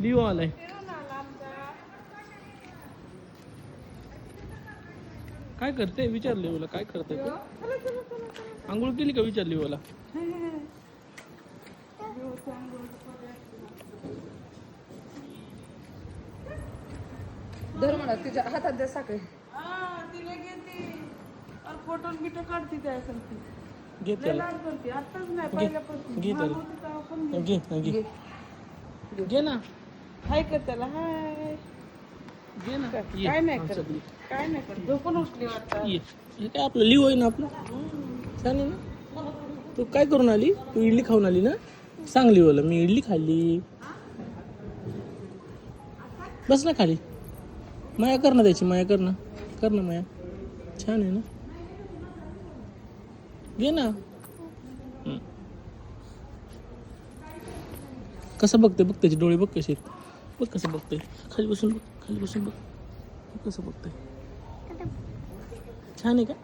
Leo आलाय. काय करते विचार लिओला, काय करते तू? आंघोळ केली का विचार लिओला? धर म्हणा तिच्या हातात द्या साखळी. तिला घेते और फोटो बिटो काढते त्यासाठी. घे त्याला, आताच नाही पहिल्यापासून घे त्याला, घे घे घे ना, हाय कर त्याला हाय. घे ना. काय नाही करत, काय नाही करत. झोपून उठली वाटतं. ये हे काय आपलं लिओ आहे ना आपलं, छान आहे ना. तू काय करून आली? तू इडली खाऊन आली ना? सांग लिओला मी इडली खाल्ली. बस ना खाली. माया कर ना त्याची, माया कर ना, कर ना माया. छान आहे ना, घे ना. कसं बघते बघ, त्याचे डोळे बघ कसे आहेत. बघ कसं बघते, खाली बसून बघ, खाली बसून बघ, कसं बघते. छान आहे का?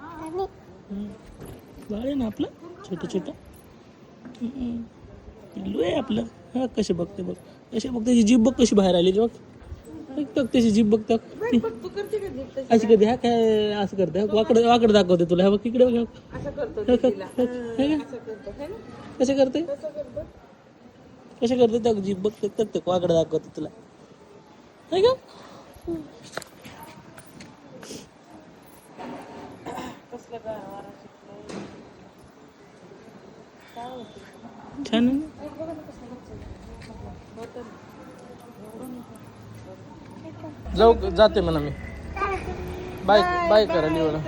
बाळ आहे ना आपलं छोटं छोटं, पिल्लू आहे आपलं. हा कसे बघते बघ, कसे बघ, त्याची जीभ बघ कशी बाहेर आली बघ. बघ त्याची जीभ बघ, तू करते का जीभ तशी? अशी कधी हा काय असं करते, वाकड वाकड दाखवते तुला. हा बघ इकडे बघ, असं करतो जिभेला. असं करतो है ना? कसे करते, कसं करतो? कसे करते त्या जीभ बघ, ते वाकड दाखवते तुला, है का? कसलं काय वारा सुटलंय. काय होतं? छान आहे ना. जाऊ जाते म्हणा मी. बाय बाय करा लिओला.